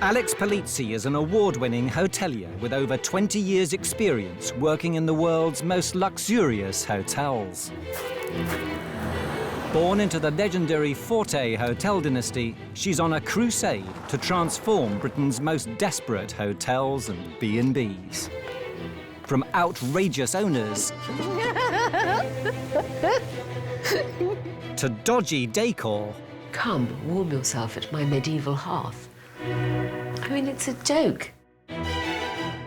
Alex Polizzi is an award-winning hotelier with over 20 years' experience working in the world's most luxurious hotels. Born into the legendary Forte hotel dynasty, she's on a crusade to transform Britain's most desperate hotels and B&Bs. From outrageous owners to dodgy decor. Come, warm yourself at my medieval hearth. I mean, it's a joke.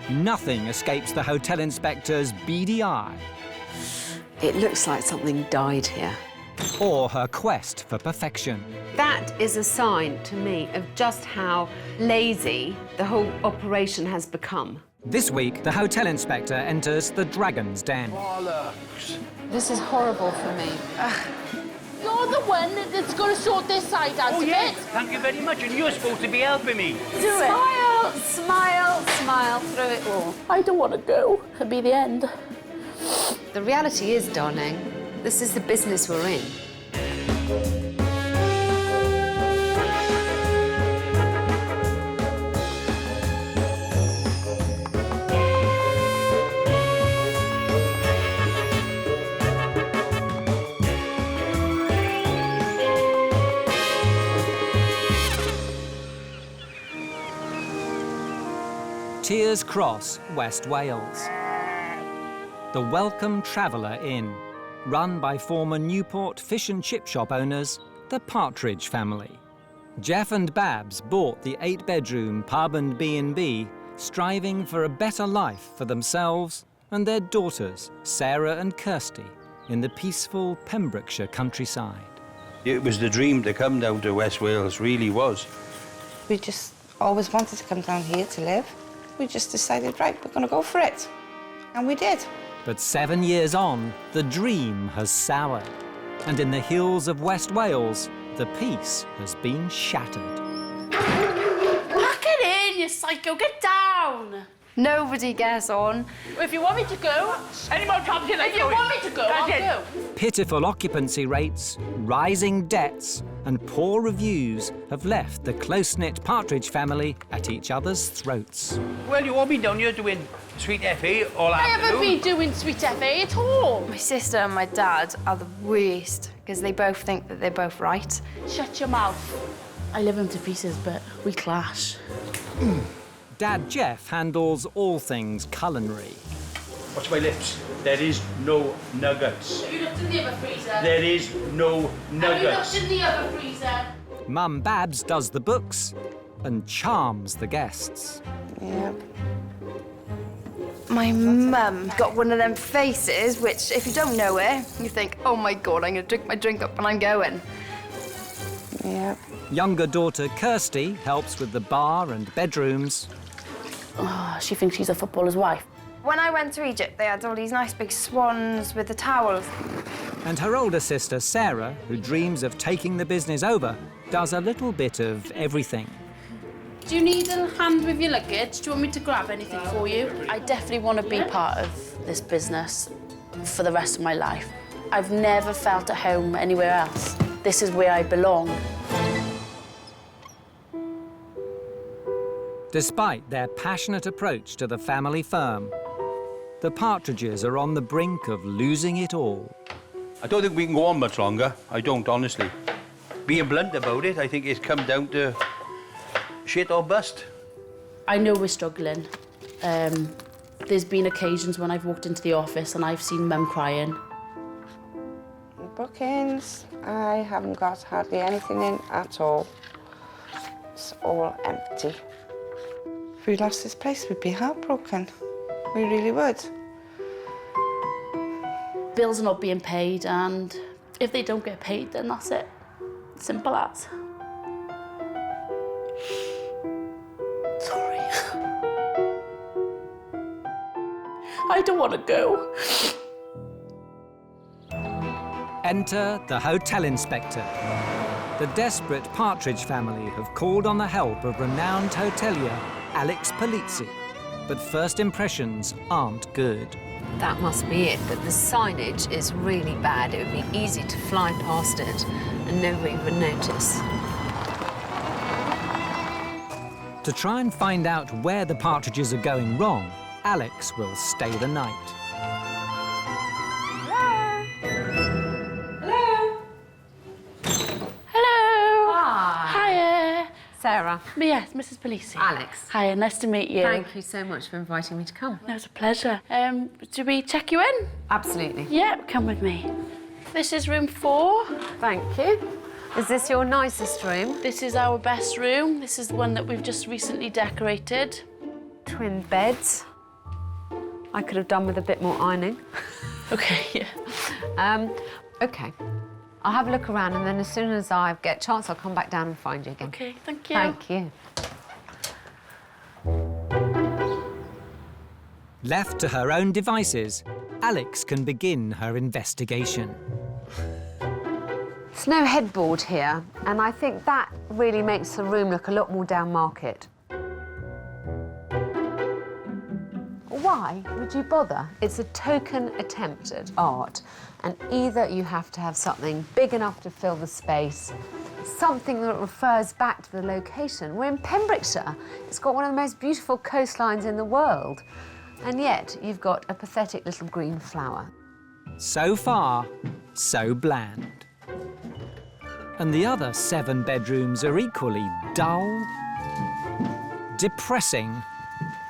Nothing escapes the hotel inspector's beady eye. It looks like something died here. Or her quest for perfection. That is a sign to me of just how lazy the whole operation has become. This week, the hotel inspector enters the Dragon's Den. Bollocks. This is horrible for me. You're the one that's going to sort this side out of it. Thank you very much, and you're supposed to be helping me. Smile, smile, smile through it all. I don't want to go. It'll be the end. The reality is, darling, this is the business we're in. Tiers Cross, West Wales. The Welcome Traveller Inn, run by former Newport fish and chip shop owners, the Partridge family. Jeff and Babs bought the 8-bedroom pub and B&B, striving for a better life for themselves and their daughters, Sarah and Kirsty, in the peaceful Pembrokeshire countryside. It was the dream to come down to West Wales, really was. We just always wanted to come down here to live. We just decided, right, we're going to go for it. And we did. But 7 years on, the dream has soured. And in the hills of West Wales, the peace has been shattered. Pack it in, you psycho. Get down. Nobody gets on. If you want me to go, Any more jobs here? if you want me to go, I'll go. Pitiful occupancy rates, rising debts, and poor reviews have left the close-knit Partridge family at each other's throats. Well, you won't be down here doing sweet FA all I haven't afternoon. been doing sweet FA at all. My sister and my dad are the worst because they both think that they're both right. Shut your mouth. I live them to pieces, but we clash. Dad Jeff handles all things culinary. Watch my lips. There is no nuggets. Have you looked in the other freezer? There is no Have you nuggets. looked in the other freezer? Mum Babs does the books and charms the guests. Yeah. My mum got one of them faces which, if you don't know her, you think, oh my God, I'm going to drink my drink up and I'm going. Yeah. Younger daughter Kirsty helps with the bar and bedrooms. Oh, she thinks she's a footballer's wife. When I went to Egypt, they had all these nice big swans with the towels. And her older sister Sarah, who dreams of taking the business over, does a little bit of everything. Do you need a hand with your luggage? Do you want me to grab anything for you? I definitely want to be part of this business for the rest of my life. I've never felt at home anywhere else. This is where I belong. Despite their passionate approach to the family firm, the Partridges are on the brink of losing it all. I don't think we can go on much longer. I don't, honestly. Being blunt about it, I think it's come down to shit or bust. I know we're struggling. There's been occasions when I've walked into the office and I've seen Mum crying. Bookings, I haven't got hardly anything in at all. It's all empty. If we lost this place, we'd be heartbroken. We really would. Bills are not being paid, and if they don't get paid, then that's it. Simple as. Sorry. I don't want to go. Enter the hotel inspector. The desperate Partridge family have called on the help of renowned hotelier Alex Polizzi. But first impressions aren't good. That must be it, that the signage is really bad. It would be easy to fly past it and nobody would notice. To try and find out where the partridges are going wrong, Alex will stay the night. Hello. Hi. Hiya. Sarah. Yes, Mrs. Polizzi. Alex. Hiya, nice to meet you. Thank you so much for inviting me to come. No, it's a pleasure. Do we check you in? Absolutely. Yeah, come with me. This is room 4. Thank you. Is this your nicest room? This is our best room. This is the one that we've just recently decorated. Twin beds. I could have done with a bit more ironing. Okay, yeah. OK. I'll have a look around, and then as soon as I get a chance, I'll come back down and find you again. Okay, thank you. Thank you. Left to her own devices, Alex can begin her investigation. There's no headboard here, and I think that really makes the room look a lot more down market. Why would you bother? It's a token attempt at art, and either you have to have something big enough to fill the space, something that refers back to the location. We're in Pembrokeshire. It's got one of the most beautiful coastlines in the world, and yet you've got a pathetic little green flower. So far, so bland. And the other 7 bedrooms are equally dull, depressing,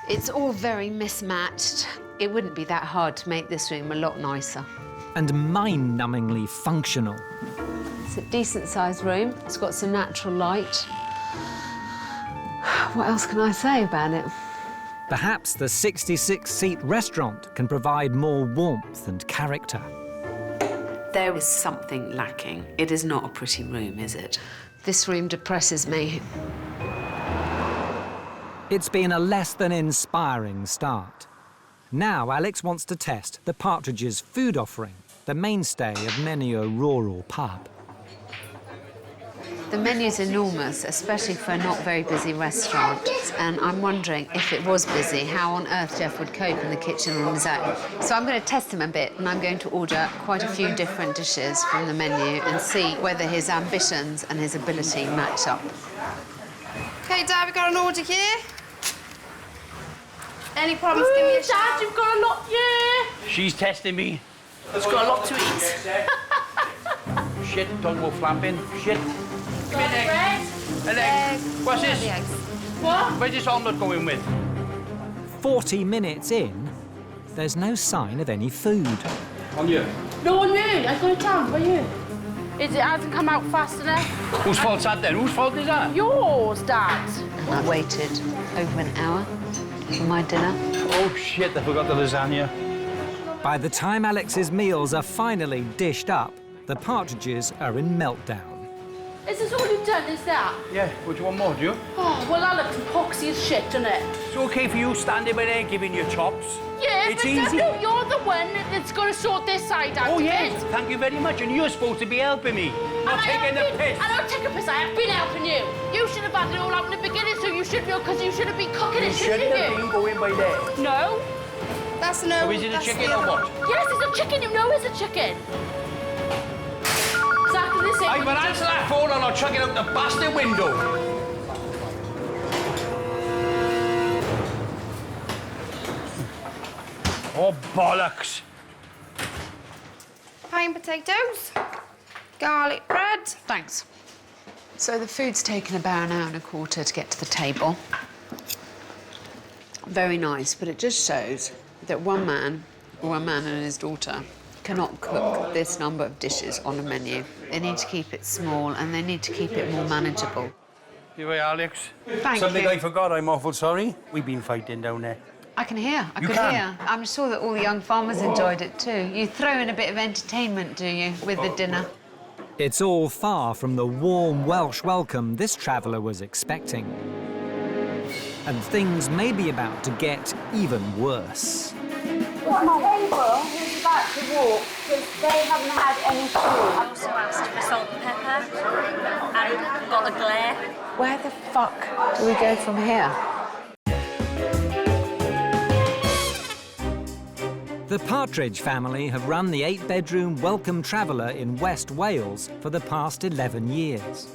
It's all very mismatched. It wouldn't be that hard to make this room a lot nicer. and mind-numbingly functional. It's a decent-sized room. It's got some natural light. What else can I say about it? Perhaps the 66-seat restaurant can provide more warmth and character. There is something lacking. It is not a pretty room, is it? This room depresses me. It's been a less than inspiring start. Now Alex wants to test the partridges' food offering, the mainstay of many a rural pub. The menu's enormous, especially for a not very busy restaurant. And I'm wondering, if it was busy, how on earth Jeff would cope in the kitchen on his own. So I'm going to test him a bit, and I'm going to order quite a few different dishes from the menu and see whether his ambitions and his ability match up. Okay, Dad, we got an order here. Any problems, give me a shout. Dad, you've got a lot, yeah. She's testing me. It's got a lot to eat. Shit, don't go flapping. Shit. Got bread. An egg. What's this? What? Where's this omelette going with? 40 minutes in, there's no sign of any food. On you. No, on you. I got it down. Where you? It hasn't come out fast enough. Whose fault's that then? Whose fault is that? Yours, Dad. And I waited over an hour for my dinner. Oh shit, I forgot the lasagna. By the time Alex's meals are finally dished up, the partridges are in meltdown. Is this all you've done, is that? Yeah, what do you want more, do you? Oh, well, that looks epoxy as shit, doesn't it? It's okay for you standing by there giving your chops. Yeah, It's but easy. no, you're the one that's going to sort this side out Oh, of yes, it. thank you very much. And you're supposed to be helping me, not taking the piss. I don't take a piss, I have been helping you. You should have had it all out in the beginning, so you should know, because you should have been cooking it, shouldn't Shouldn't have you? been going by there. No. That's no. Oh, is it a that's chicken the or other what? Yes, it's a chicken. You know it's a chicken. Exactly the same. I've got answer that phone or I'll chuck it out the bastard window. Oh, bollocks. Plain potatoes, garlic bread. Thanks. So the food's taken about an hour and a quarter to get to the table. Very nice, but it just shows that one man and his daughter cannot cook this number of dishes on a menu. They need to keep it small and they need to keep it more manageable. Here, Alex. Thank Something you. I forgot, I'm awful sorry. We've been fighting down there. I can hear. I You could can? hear. I'm sure that all the young farmers enjoyed it too. You throw in a bit of entertainment, do you, with the dinner? It's all far from the warm Welsh welcome this traveller was expecting. And things may be about to get even worse. My neighbour who's about to walk because they haven't had any food. I also asked for salt and pepper and got a glare. Where the fuck do we go from here? The Partridge family have run the 8-bedroom Welcome Traveller in West Wales for the past 11 years.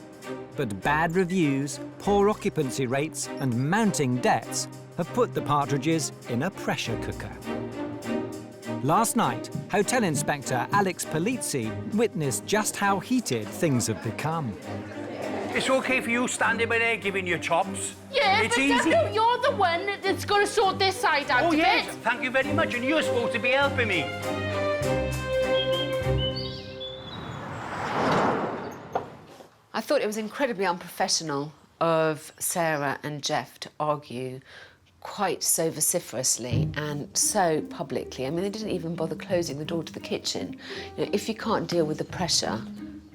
But bad reviews, poor occupancy rates and mounting debts have put the Partridges in a pressure cooker. Last night, Hotel Inspector Alex Polizzi witnessed just how heated things have become. It's okay for you standing by there giving your chops. Yeah, it's but easy. Daniel, you're the one that's going to sort this side out Oh, of yes, it. thank you very much, and you're supposed to be helping me. I thought it was incredibly unprofessional of Sarah and Jeff to argue quite so vociferously and so publicly. I mean, they didn't even bother closing the door to the kitchen. You know, if you can't deal with the pressure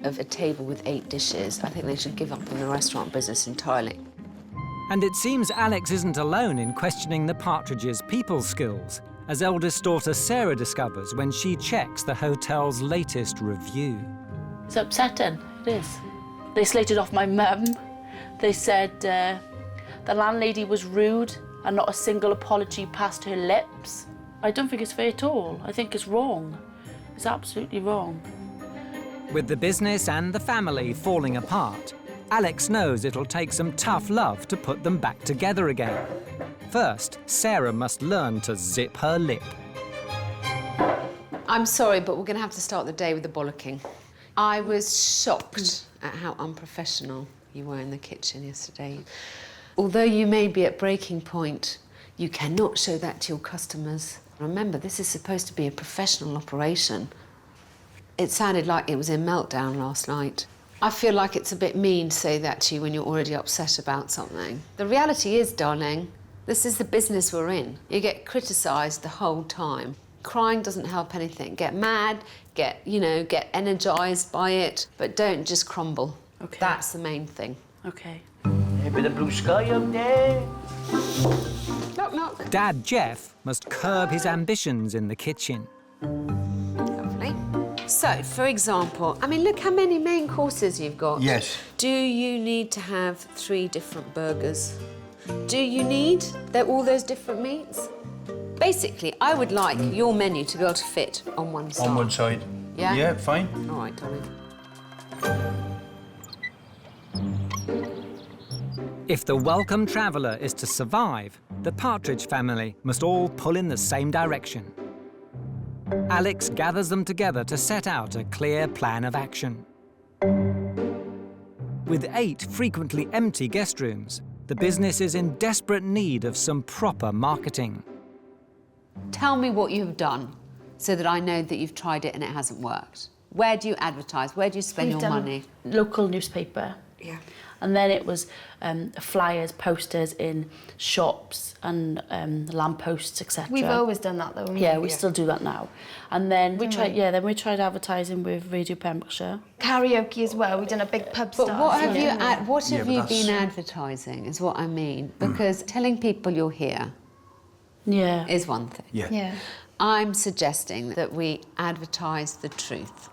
of a table with 8 dishes, I think they should give up on the restaurant business entirely. And it seems Alex isn't alone in questioning the Partridges' people skills, as eldest daughter Sarah discovers when she checks the hotel's latest review. It's upsetting, it is. They slated off my mum. They said the landlady was rude and not a single apology passed her lips. I don't think it's fair at all. I think it's wrong. It's absolutely wrong. With the business and the family falling apart, Alex knows it'll take some tough love to put them back together again. First, Sarah must learn to zip her lip. I'm sorry, but we're going to have to start the day with the bollocking. I was shocked at how unprofessional you were in the kitchen yesterday. Although you may be at breaking point, you cannot show that to your customers. Remember, this is supposed to be a professional operation. It sounded like it was in meltdown last night. I feel like it's a bit mean to say that to you when you're already upset about something. The reality is, darling, this is the business we're in. You get criticised the whole time. Crying doesn't help anything. Get mad, get energised by it, but don't just crumble. Okay. That's the main thing. Okay. A bit of blue sky up there. Knock, knock. Dad Jeff must curb his ambitions in the kitchen. Lovely. So, for example, I mean, look how many main courses you've got. Yes. Do you need to have 3 different burgers? Do you need all those different meats? Basically, I would like your menu to be able to fit on one side. On one side. Yeah? Yeah, fine. All right, darling. If the welcome traveller is to survive, the Partridge family must all pull in the same direction. Alex gathers them together to set out a clear plan of action. With 8 frequently empty guest rooms, the business is in desperate need of some proper marketing. Tell me what you have done so that I know that you've tried it and it hasn't worked. Where do you advertise? Where do you spend your money? Local newspaper. Yeah. And then it was flyers, posters in shops and lampposts, etc. We've always done that though. Yeah, we still do that now. And then we tried. Yeah, then we tried advertising with Radio Pembrokeshire. Karaoke as well. We've done a big pub But start. what have you but been advertising is what I mean. Because telling people you're here Yeah. is one thing. Yeah. Yeah. I'm suggesting that we advertise the truth.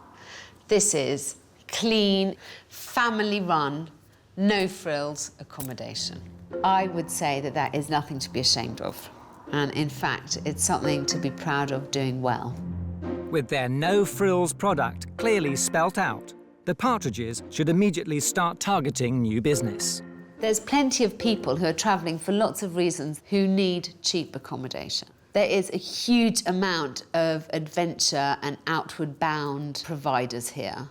This is clean, family-run, no-frills accommodation. I would say that that is nothing to be ashamed of. And in fact, it's something to be proud of doing well. With their no-frills product clearly spelt out, the Partridges should immediately start targeting new business. There's plenty of people who are travelling for lots of reasons who need cheap accommodation. There is a huge amount of adventure and outward-bound providers here.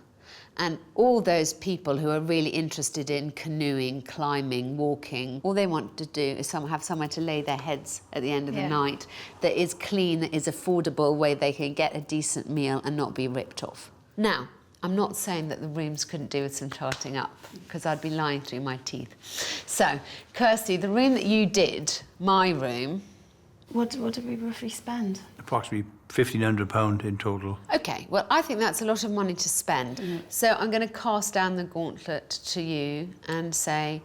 And all those people who are really interested in canoeing, climbing, walking, all they want to do is have somewhere to lay their heads at the end of the night that is clean, that is affordable, where they can get a decent meal and not be ripped off. Now, I'm not saying that the rooms couldn't do with some charting up, because I'd be lying through my teeth. So, Kirsty, the room that you did, my room... What did we roughly spend? Approximately £1,500 in total. OK, well, I think that's a lot of money to spend. So I'm going to cast down the gauntlet to you and say,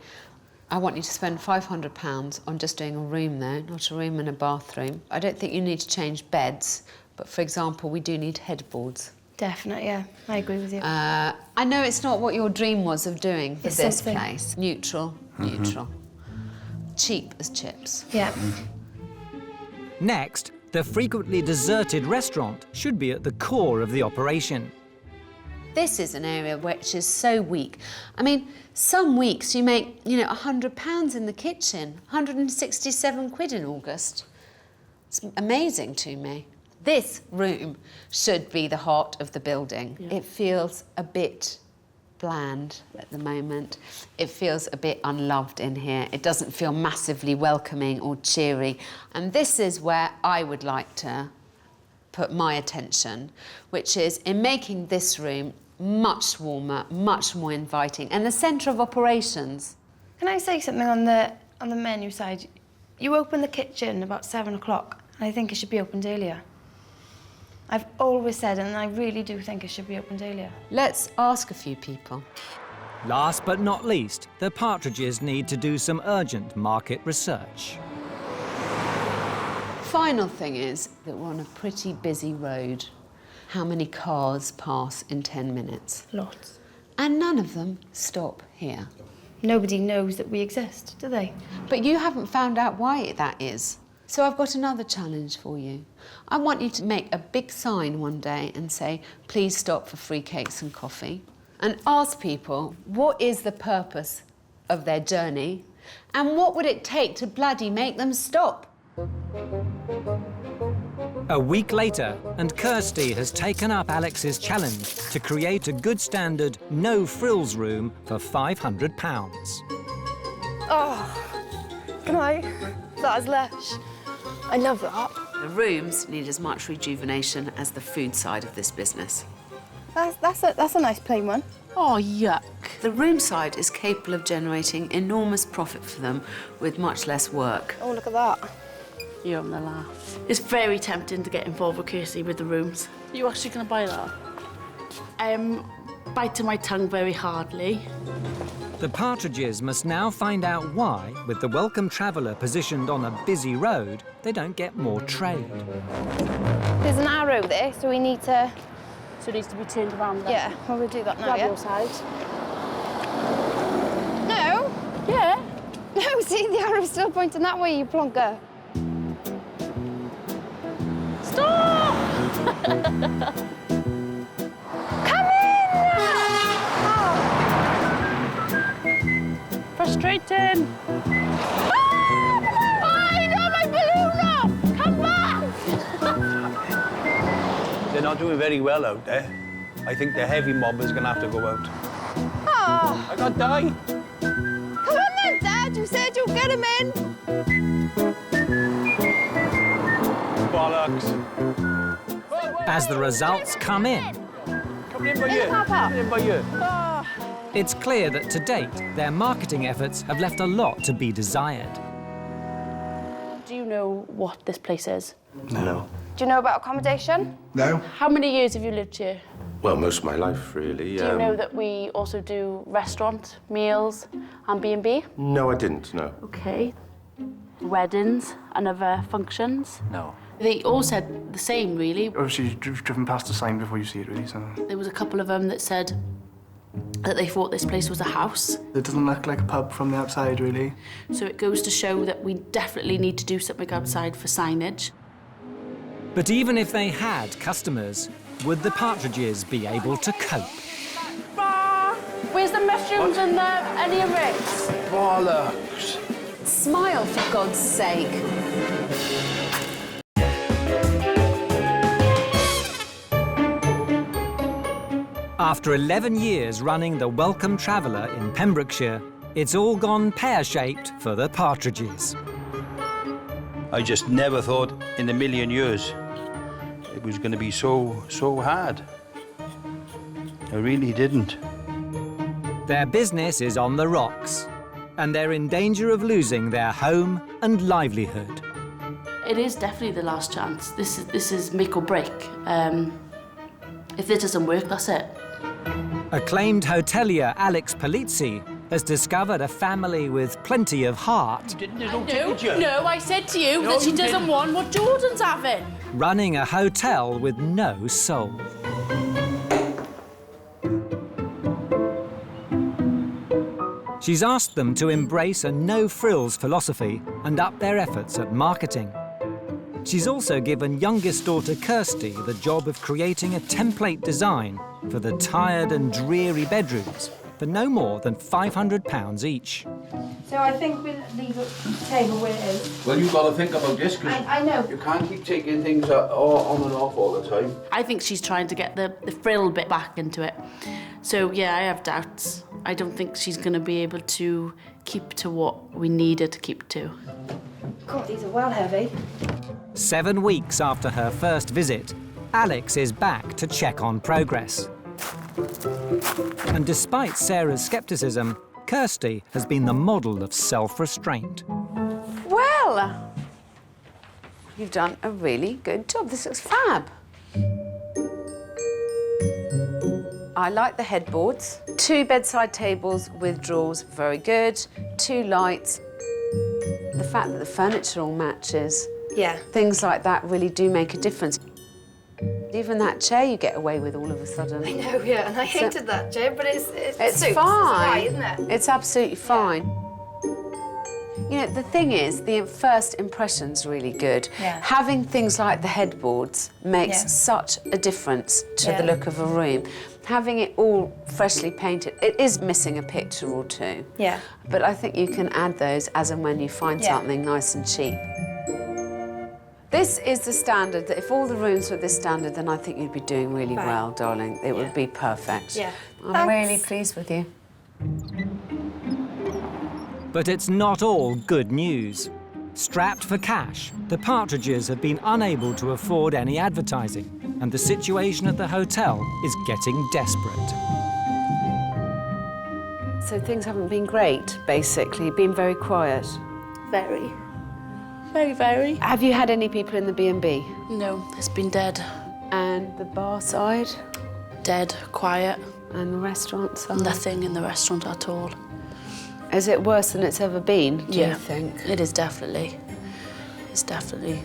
I want you to spend £500 on just doing a room, though, not a room and a bathroom. I don't think you need to change beds, but, for example, we do need headboards. Definitely, yeah. I agree with you. I know it's not what your dream was of doing for It's this something. place. Neutral, neutral. Cheap as chips. Yeah. Next, the frequently deserted restaurant should be at the core of the operation. This is an area which is so weak. I mean, some weeks you make, you know, £100 in the kitchen, 167 quid in August. It's amazing to me. This room should be the heart of the building. Yeah. It feels a bit bland at the moment. It feels a bit unloved in here. It doesn't feel massively welcoming or cheery. And this is where I would like to put my attention, which is in making this room much warmer, much more inviting, and the centre of operations. Can I say something on the menu side? You open the kitchen about 7 o'clock, and I think it should be opened earlier. I've always said, and I really do think it should be opened earlier. Let's ask a few people. Last but not least, the Partridges need to do some urgent market research. Final thing is that we're on a pretty busy road. How many cars pass in 10 minutes? Lots. And none of them stop here. Nobody knows that we exist, do they? But you haven't found out why that is. So I've got another challenge for you. I want you to make a big sign one day and say, please stop for free cakes and coffee, and ask people what is the purpose of their journey and what would it take to bloody make them stop. A week later, and Kirsty has taken up Alex's challenge to create a good standard, no-frills room for £500. Oh, can I? That is lush. I love that. The rooms need as much rejuvenation as the food side of this business. That's a nice plain one. Oh, yuck. The room side is capable of generating enormous profit for them with much less work. Oh, look at that. You're on the laugh. It's very tempting to get involved with Kirsty with the rooms. Are you actually going to buy that? Biting my tongue very hardly. The Partridges must now find out why, with the welcome traveller positioned on a busy road, they don't get more trade. There's an arrow there, so we need to... So it needs to be turned around then? Yeah, well, we'll do that now, Grab yeah? your side. No. Yeah. No, see, the arrow's still pointing that way, you plonker. Stop! Come in! Frustrating. I got my balloon off! Come back! They're not doing very well out there. I think the heavy mob is going to have to go out. Oh. I got die. Come on then, Dad. You said you'd get him in. Bollocks. As the results come in, Come in by you. Come in by you. it's clear that to date, their marketing efforts have left a lot to be desired. Do you know what this place is? No. Do you know about accommodation? No? How many years have you lived here? Well, most of my life, really. Do you know that we also do restaurant, meals, and B&B? No, I didn't, no. Okay. Weddings and other functions? No. They all said the same, really. Obviously, you've driven past the sign before you see it, really, so... There was a couple of them that said that they thought this place was a house. It doesn't look like a pub from the outside, really. So it goes to show that we definitely need to do something outside for signage. But even if they had customers, would the Partridges be able to cope? Where's the mushrooms and the onion rings? Bollocks. Smile, for God's sake. After 11 years running the Welcome Traveller in Pembrokeshire, it's all gone pear-shaped for the Partridges. I just never thought in a million years it was going to be so hard. I really didn't. Their business is on the rocks, and they're in danger of losing their home and livelihood. It is definitely the last chance. This is make or break. If this doesn't work, that's it. Acclaimed hotelier Alex Polizzi has discovered a family with plenty of heart, No, I said to you that she doesn't want what Jordan's having. running a hotel with no soul. She's asked them to embrace a no-frills philosophy and up their efforts at marketing. She's also given youngest daughter Kirsty the job of creating a template design for the tired and dreary bedrooms for no more than £500 each. So I think we'll leave the table where it is. Well, you've got to think about this, because I know. you can't keep taking things on and off all the time. I think she's trying to get the frill bit back into it. So, yeah, I have doubts. I don't think she's going to be able to keep to what we need her to keep to. God, these are well heavy. 7 weeks after her first visit, Alex is back to check on progress. And despite Sarah's scepticism, Kirsty has been the model of self-restraint. Well, you've done a really good job. This looks fab. I like the headboards. 2 bedside tables with drawers, very good. 2 lights. The fact that the furniture all matches. Yeah. Things like that really do make a difference. Even that chair you get away with all of a sudden. I know, yeah, and I hated that chair, but it's suits, fine, right, isn't it? It's absolutely fine. You know, the thing is, the first impression's really good. Yeah. Having things like the headboards makes such a difference to the look of a room. Having it all freshly painted, it is missing a picture or 2. Yeah. But I think you can add those as and when you find something nice and cheap. This is the standard, that if all the rooms were this standard, then I think you'd be doing really well, darling. It would be perfect. Yeah. I'm really pleased with you. But it's not all good news. Strapped for cash, the Partridges have been unable to afford any advertising, and the situation at the hotel is getting desperate. So things haven't been great, basically, been very quiet. Very. Very, very. Have you had any people in the B&B? No, it's been dead. And the bar side? Dead, quiet. And the restaurant side? Nothing in the restaurant at all. Is it worse than it's ever been, do you think? It is definitely. It's definitely.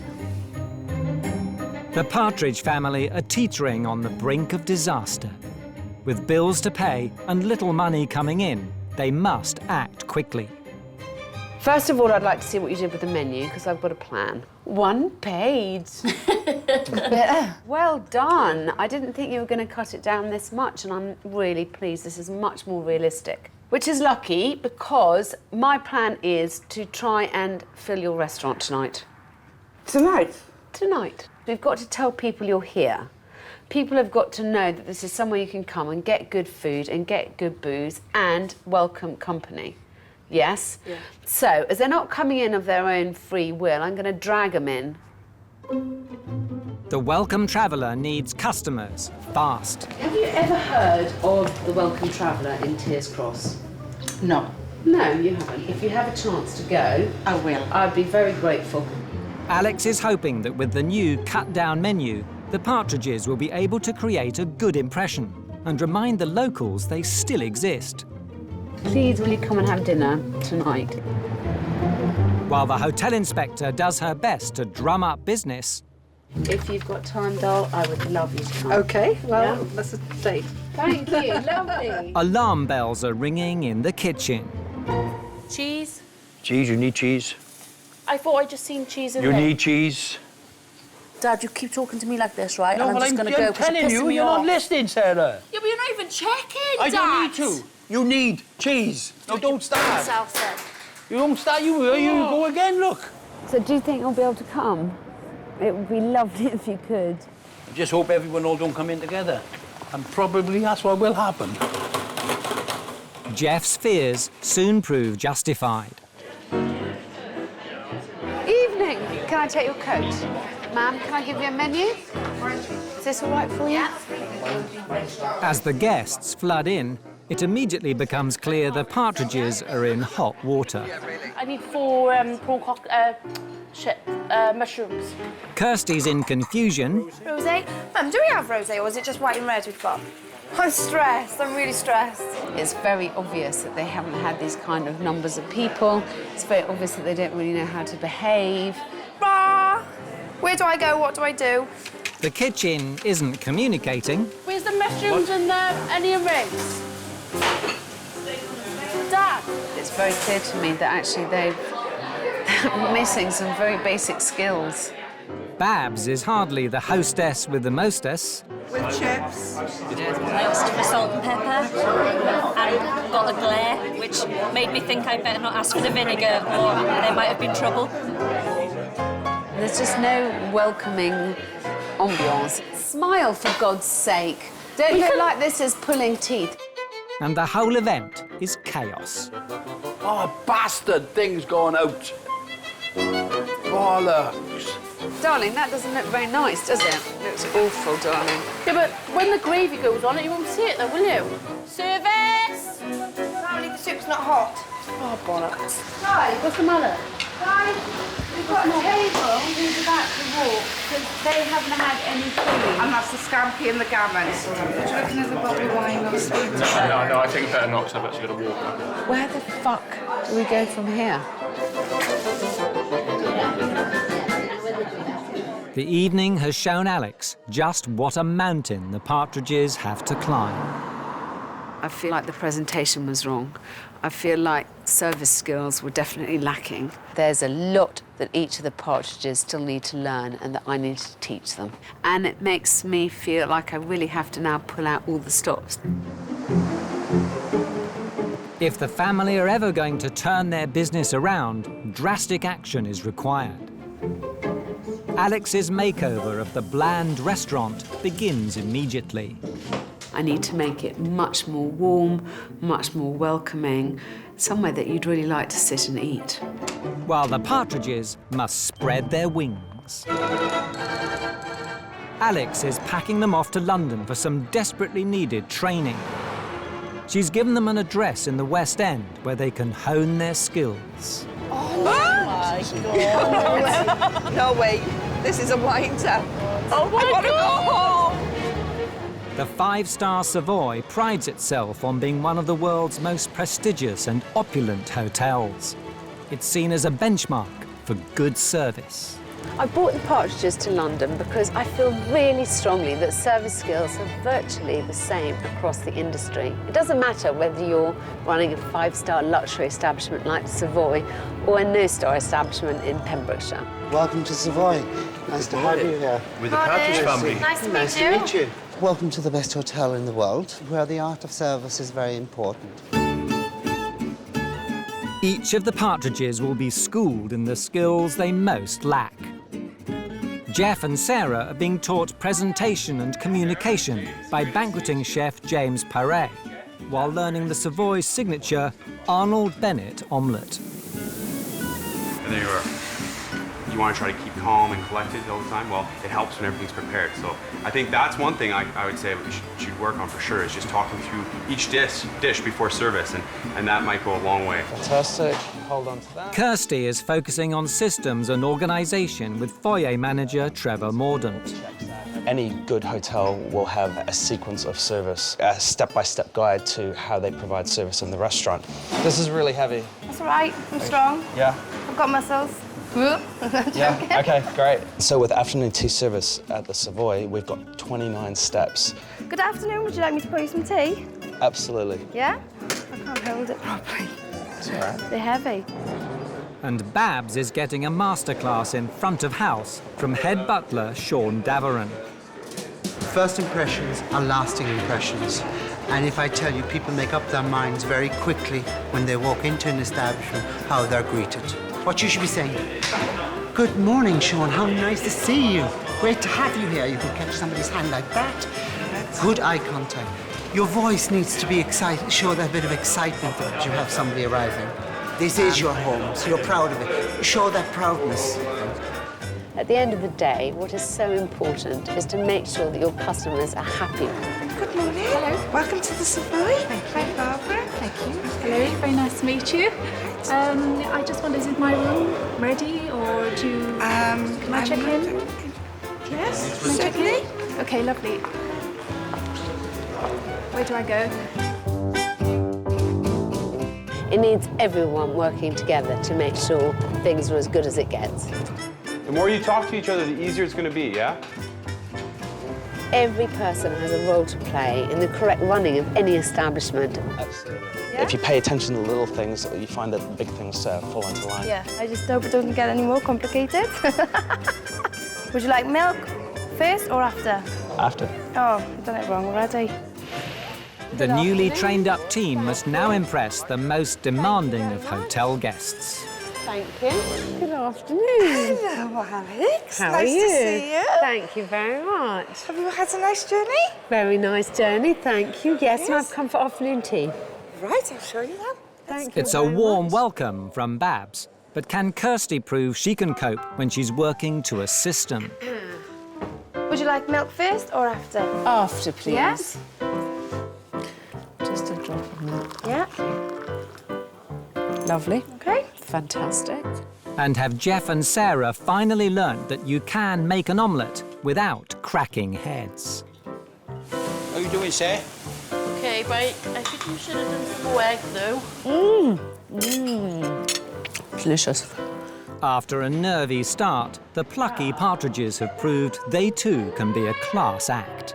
The Partridge family are teetering on the brink of disaster. With bills to pay and little money coming in, they must act quickly. First of all, I'd like to see what you did with the menu, because I've got a plan. 1 page. Well done. I didn't think you were going to cut it down this much, and I'm really pleased. This is much more realistic. Which is lucky, because my plan is to try and fill your restaurant tonight. Tonight? Tonight. We've got to tell people you're here. People have got to know that this is somewhere you can come and get good food and get good booze and welcome company. Yes? Yeah. So, as they're not coming in of their own free will, I'm going to drag them in. The welcome traveller needs customers, fast. Have you ever heard of the Welcome Traveller in Tiers Cross? No. No, you haven't. If you have a chance to go, I will. I'd be very grateful. Alex is hoping that with the new cut-down menu, the Partridges will be able to create a good impression and remind the locals they still exist. Please, will you come and have dinner tonight? While the hotel inspector does her best to drum up business. If you've got time, doll, I would love you to come. OK, well, that's a date. Thank you, lovely. Alarm bells are ringing in the kitchen. Cheese? Cheese, you need cheese. I thought I just seen cheese in You there. need cheese. Dad, you keep talking to me like this, right? No, and I'm but just going to go because you're telling pissing you, me you're off. not listening, Sarah. Yeah, but you're not even checking, I Dad. don't need to. You need cheese. No, don't start. Yourself, then. You don't start, you go again, look. So do you think you'll be able to come? It would be lovely if you could. I just hope everyone all don't come in together. And probably that's what will happen. Jeff's fears soon prove justified. Evening. Can I take your coat? Ma'am, can I give you a menu? Is this all right for you? As the guests flood in, it immediately becomes clear the Partridges are in hot water. I need 4 prawn mushrooms. Kirsty's in confusion, Rosé? Do we have rosé, or is it just white and red we've got? I'm stressed. I'm really stressed. It's very obvious that they haven't had these kind of numbers of people. It's very obvious that they don't really know how to behave. Rah! Where do I go? What do I do? the kitchen isn't communicating. Where's the mushrooms and the onion rings? Dad! It's very clear to me that actually they're missing some very basic skills. Babs is hardly the hostess with the mostess. With chips. I asked for salt and pepper and got a glare, which made me think I'd better not ask for the vinegar or there might have been trouble. There's just no welcoming ambiance. Smile, for God's sake. Don't look like this is pulling teeth. And the whole event is chaos. Oh, bastard, things going out. Bollocks. Darling, that doesn't look very nice, does it? It looks awful, darling. Yeah, but when the gravy goes on it, you won't see it though, will you? Service! Apparently the soup's not hot. Oh, bollocks. Hi, what's the matter? Guys, we've got a table who's about to walk because they haven't had any food. And that's the scampi and the gammon. Would you like another bottle of wine or sweet? No, I think better not because I've actually got to walk. Where the fuck do we go from here? The evening has shown Alex just what a mountain the partridges have to climb. I feel like the presentation was wrong. I feel like service skills were definitely lacking. There's a lot that each of the partridges still need to learn and that I need to teach them. And it makes me feel like I really have to now pull out all the stops. If the family are ever going to turn their business around, drastic action is required. Alex's makeover of the bland restaurant begins immediately. I need to make it much more warm, much more welcoming, somewhere that you'd really like to sit and eat. While the partridges must spread their wings. Alex is packing them off to London for some desperately needed training. She's given them an address in the West End where they can hone their skills. Oh my God! No way, this is a winder. Oh my God! Go home. The five-star Savoy prides itself on being one of the world's most prestigious and opulent hotels. It's seen as a benchmark for good service. I brought the partridges to London because I feel really strongly that service skills are virtually the same across the industry. It doesn't matter whether you're running a five-star luxury establishment like Savoy or a no-star establishment in Pembrokeshire. Welcome to Savoy. Nice to have you here. With the Partridge family. Nice to meet you. Welcome to the best hotel in the world, where the art of service is very important. Each of the partridges will be schooled in the skills they most lack. Jeff and Sarah are being taught presentation and communication by banqueting chef James Paré, while learning the Savoy signature Arnold Bennett omelette. And there you are. You want to try to keep calm and collected all the time? Well, it helps when everything's prepared. So I think that's one thing I would say we should work on for sure, is just talking through each dish before service, and that might go a long way. Fantastic. Hold on to that. Kirsty is focusing on systems and organisation with foyer manager Trevor Mordaunt. Any good hotel will have a sequence of service, a step-by-step guide to how they provide service in the restaurant. This is really heavy. That's all right, I'm strong. Yeah? I've got muscles. Yeah, okay, great. So with afternoon tea service at the Savoy, we've got 29 steps. Good afternoon, would you like me to pour you some tea? Absolutely. Yeah? I can't hold it properly. It's all right. They're heavy. And Babs is getting a masterclass in front of house from head butler Sean Daveron. First impressions are lasting impressions. And if I tell you, people make up their minds very quickly when they walk into an establishment, how they're greeted. What you should be saying, good morning, Sean, how nice to see you. Great to have you here. You can catch somebody's hand like that. Good eye contact. Your voice needs to be excited, show that bit of excitement that you have somebody arriving. This is your home, so you're proud of it. Show that proudness. At the end of the day, what is so important is to make sure that your customers are happy. Good morning. Hello. Welcome to the Savoy. Thank you. Hi, Barbara. Thank you. Hello, very nice to meet you. I just wondered, is my room ready, or do you... can I check in? Yes, Can I check certainly. in? Okay, lovely. Where do I go? It needs everyone working together to make sure things are as good as it gets. The more you talk to each other, the easier it's going to be, yeah? Every person has a role to play in the correct running of any establishment. Absolutely. Yeah? If you pay attention to the little things, you find that the big things fall into line. Yeah, I just hope it doesn't get any more complicated. Would you like milk first or after? After. Oh, I've done it wrong already. The newly trained-up team must now impress the most demanding of hotel guests. Thank you. Good afternoon. Hello, Alex. How nice are you? to see you. Thank you very much. Have you had a nice journey? Very nice journey, thank you. Yes, and I've come for afternoon tea. Right, I'll show you that. Thank you It's a warm welcome from Babs, but can Kirsty prove she can cope when she's working to a system? Would you like milk first or after? After, please. Yes. Just a drop of milk. Yeah. Lovely. Okay. Fantastic. And have Jeff and Sarah finally learnt that you can make an omelette without cracking heads? How you doing, Sarah? Okay, but I think you should have done some egg, though. Delicious. After a nervy start, the plucky partridges have proved they too can be a class act.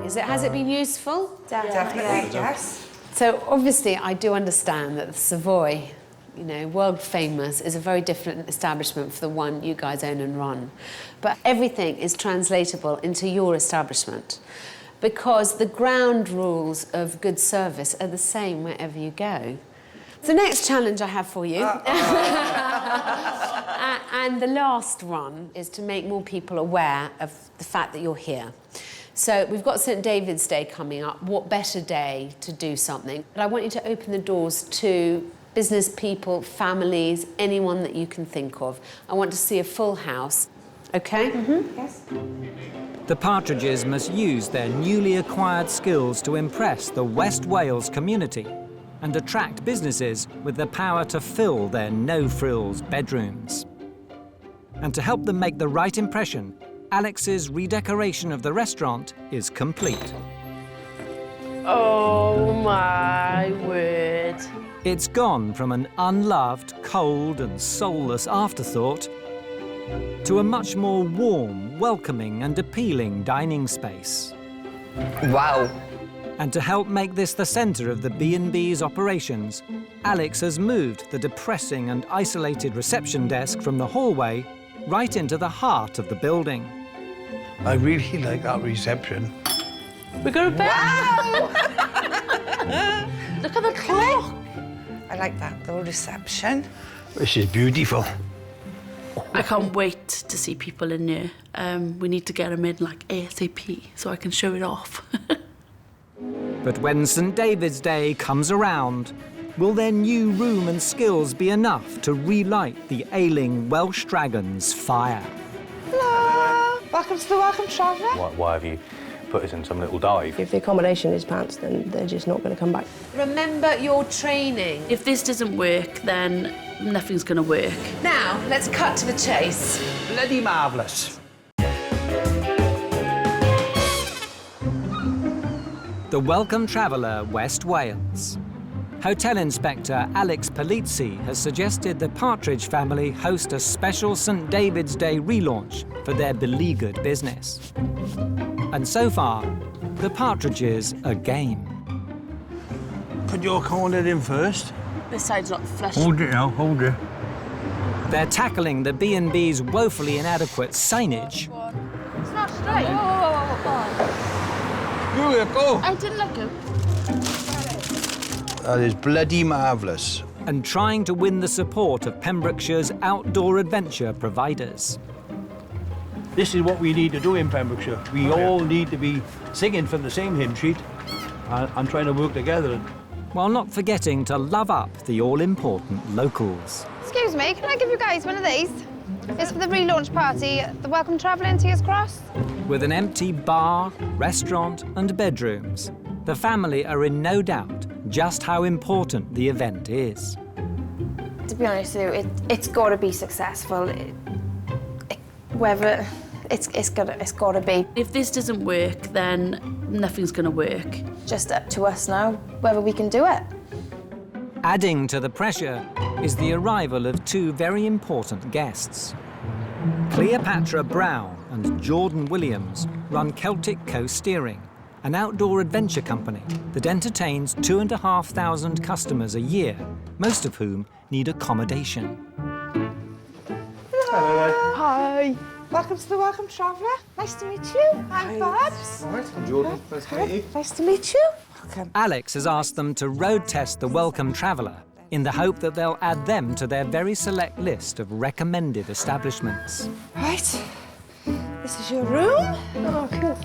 Has it been useful? Definitely, yes. So obviously I do understand that the Savoy, you know, world famous, is a very different establishment for the one you guys own and run. But everything is translatable into your establishment because the ground rules of good service are the same wherever you go. The next challenge I have for you, and the last one, is to make more people aware of the fact that you're here. So we've got St. David's Day coming up. What better day to do something? But I want you to open the doors to business people, families, anyone that you can think of. I want to see a full house. OK? Yes. The partridges must use their newly acquired skills to impress the West Wales community and attract businesses with the power to fill their no-frills bedrooms. And to help them make the right impression, Alex's redecoration of the restaurant is complete. Oh, my word. It's gone from an unloved, cold and soulless afterthought to a much more warm, welcoming and appealing dining space. Wow. And to help make this the centre of the B&B's operations, Alex has moved the depressing and isolated reception desk from the hallway right into the heart of the building. I really like that reception. We got a bed. Wow! Look at the clock. I like that, the reception. This is beautiful. I can't wait to see people in here. We need to get them in like ASAP so I can show it off. But when St. David's Day comes around, will their new room and skills be enough to relight the ailing Welsh dragon's fire? Hello! Welcome to the Welcome Traveller. Why have you put us in some little dive? If the accommodation is pants, then they're just not going to come back. Remember your training. If this doesn't work, then nothing's going to work. Now, let's cut to the chase. Bloody marvellous. The Welcome Traveller, West Wales. Hotel Inspector Alex Polizzi has suggested the Partridge family host a special St. David's Day relaunch for their beleaguered business. And so far, the Partridges are game. Put your corner in first. This side's not flush. Hold it now, hold it. They're tackling the B&B's woefully inadequate signage. It's not straight. Whoa. Here we go. I didn't look good. That is bloody marvellous. And trying to win the support of Pembrokeshire's outdoor adventure providers. This is what we need to do in Pembrokeshire. We all need to be singing from the same hymn sheet and trying to work together. While not forgetting to love up the all-important locals. Excuse me, can I give you guys one of these? It's for the relaunch party, the Welcome Traveller in Tears Cross. With an empty bar, restaurant and bedrooms, the family are in no doubt just how important the event is. To be honest with you, it's got to be successful. Whether it's got to be. If this doesn't work, then nothing's going to work. Just up to us now, whether we can do it. Adding to the pressure is the arrival of two very important guests. Cleopatra Brown and Jordan Williams run Celtic Coast Steering, an outdoor adventure company that entertains 2,500 customers a year, most of whom need accommodation. Hello there. Hi. Welcome to the Welcome Traveller. Nice to meet you. I'm Babs. All right, I'm Jordan. Nice to meet you. Nice to meet you. Welcome. Alex has asked them to road test the Welcome Traveller in the hope that they'll add them to their very select list of recommended establishments. Right. This is your room. Oh, cool.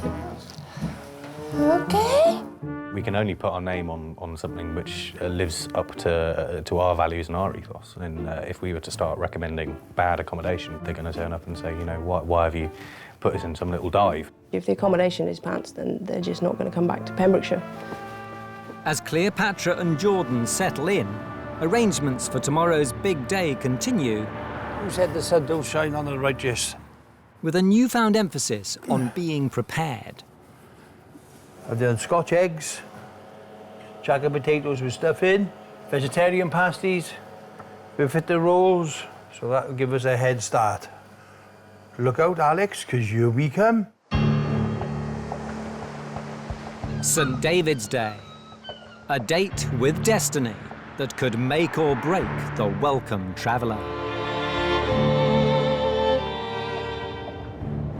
Okay. We can only put our name on something which lives up to our values and our ethos. And if we were to start recommending bad accommodation, they're going to turn up and say, you know, why have you put us in some little dive? If the accommodation is pants, then they're just not going to come back to Pembrokeshire. As Cleopatra and Jordan settle in, arrangements for tomorrow's big day continue. Who said the sun don't shine on the righteous? With a newfound emphasis on being prepared. I've done Scotch eggs, jacket potatoes with stuffing, vegetarian pasties, buffetta rolls, so that'll give us a head start. Look out, Alex, because here we come. St. David's Day, a date with destiny that could make or break the Welcome Traveller.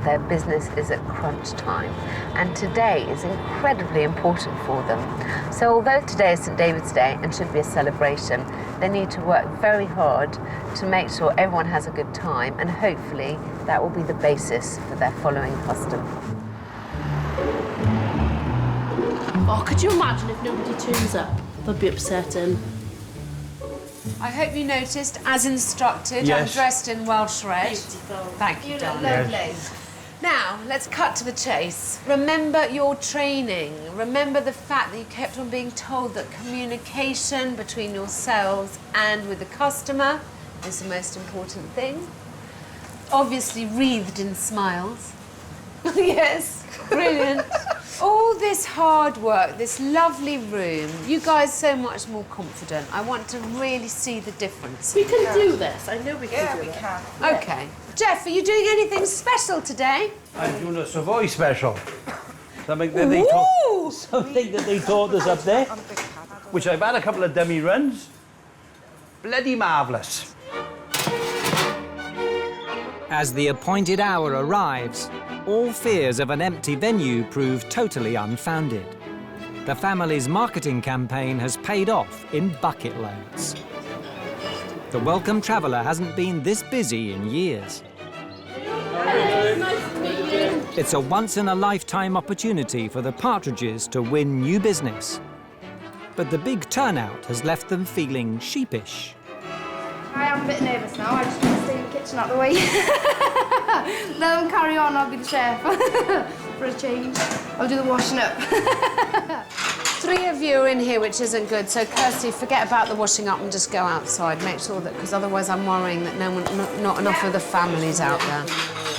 Their business is at crunch time, and today is incredibly important for them. So although today is St. David's Day and should be a celebration, they need to work very hard to make sure everyone has a good time, and hopefully that will be the basis for their following custom. Oh, could you imagine if nobody turns up? That'd be upsetting. I hope you noticed, as instructed, Yes. I'm dressed in Welsh red. Beautiful. Thank you, You look darling. lovely. Now, let's cut to the chase. Remember your training. Remember the fact that you kept on being told that communication between yourselves and with the customer is the most important thing. Obviously wreathed in smiles. Yes, brilliant. All this hard work, this lovely room, you guys so much more confident. I want to really see the difference. We can do this. I know we can do it. can. Okay. Jeff, are you doing anything special today? I'm doing a Savoy special. Something that they taught us up there, which I've had a couple of dummy runs. Bloody marvellous. As the appointed hour arrives, all fears of an empty venue prove totally unfounded. The family's marketing campaign has paid off in bucket loads. The Welcome Traveller hasn't been this busy in years. It's a once-in-a-lifetime opportunity for the Partridges to win new business. But the big turnout has left them feeling sheepish. I am a bit nervous now. I just want to stay in the kitchen out the way. Let them carry on, I'll be the chef. For a change. I'll do the washing up. 3 of you are in here, which isn't good. So, Kirsty, forget about the washing up and just go outside. Make sure that, because otherwise I'm worrying that not enough of the families out there.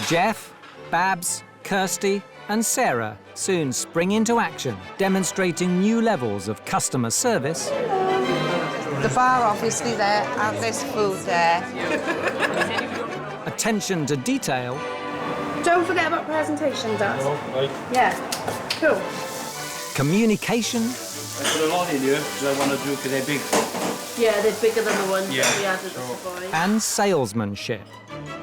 Jeff, Babs, Kirsty and Sarah soon spring into action, demonstrating new levels of customer service. The bar, obviously, there, and there's food there. Attention to detail. Don't forget about presentation, Dad. Oh, right. Yeah, cool. Communication. I put a lot in here because I want to do, because they're big. Yeah, they're bigger than the ones Yeah. that we had at the Savoy. And salesmanship.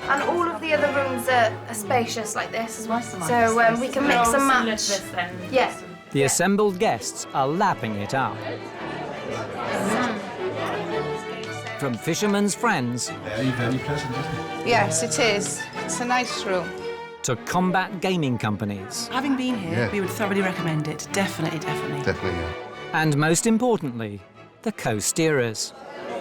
And all of the other rooms are spacious like this as well. So we can mix and match. Yeah. The assembled guests are lapping it up. From fishermen's friends Very, very pleasant, isn't it? Yes, it is. It's a nice room. to combat gaming companies. Having been here, we would thoroughly recommend it. Definitely, definitely. Definitely, yeah. And most importantly, the co-steerers.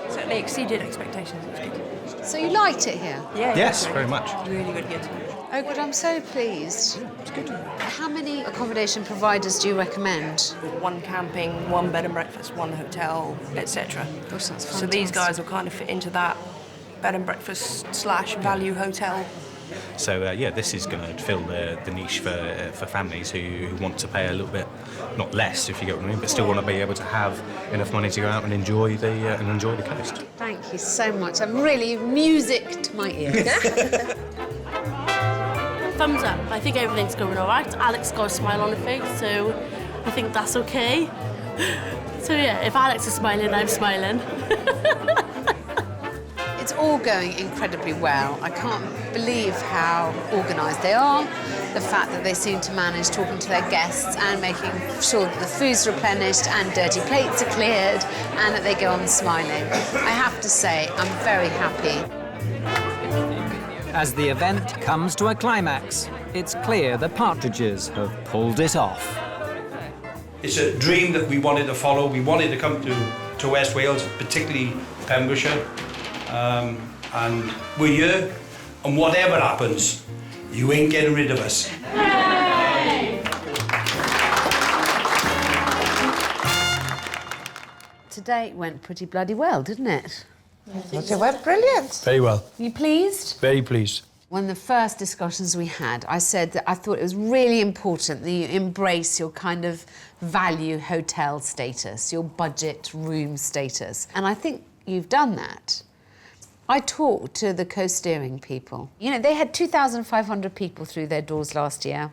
Certainly exceeded expectations. It was good. So you liked it here? Yeah. Yes, very much. Really good, good. Oh, good, I'm so pleased. It's good. How many accommodation providers do you recommend? One camping, one bed and breakfast, one hotel, etc. So these guys will kind of fit into that bed and breakfast / value hotel. So yeah, this is going to fill the niche for families who want to pay a little bit, not less if you get what I mean, but still want to be able to have enough money to go out and enjoy the coast. Thank you so much. I'm really music to my ears. Thumbs up. I think everything's going all right. Alex got a smile on her face, so I think that's okay. So yeah, if Alex is smiling, I'm smiling. It's all going incredibly well. I can't believe how organised they are, the fact that they seem to manage talking to their guests and making sure that the food's replenished and dirty plates are cleared and that they go on smiling. I have to say, I'm very happy. As the event comes to a climax, it's clear the partridges have pulled it off. It's a dream that we wanted to follow. We wanted to come to West Wales, particularly Pembrokeshire. And we're here, and whatever happens, you ain't getting rid of us. Today went pretty bloody well, didn't it? It went brilliant. Very well. You pleased? Very pleased. One of the first discussions we had, I said that I thought it was really important that you embrace your kind of value hotel status, your budget room status. And I think you've done that. I talked to the co-steering people. You know, they had 2,500 people through their doors last year,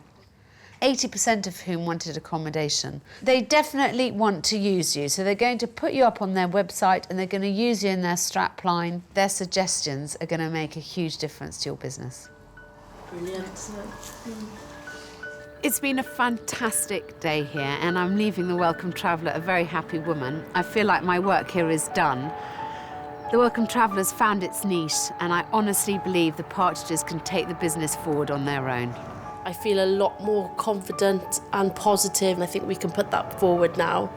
80% of whom wanted accommodation. They definitely want to use you, so they're going to put you up on their website and they're going to use you in their strapline. Their suggestions are going to make a huge difference to your business. Brilliant. It's been a fantastic day here, and I'm leaving the Welcome Traveller a very happy woman. I feel like my work here is done. The Welcome Traveller's found its niche, and I honestly believe the partridges can take the business forward on their own. I feel a lot more confident and positive, and I think we can put that forward now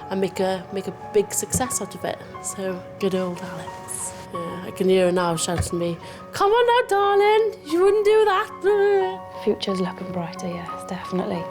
and make a big success out of it. So, good old Alex. Yeah, I can hear her now shouting to me, "Come on now, darling, you wouldn't do that." Future's looking brighter, yes, definitely.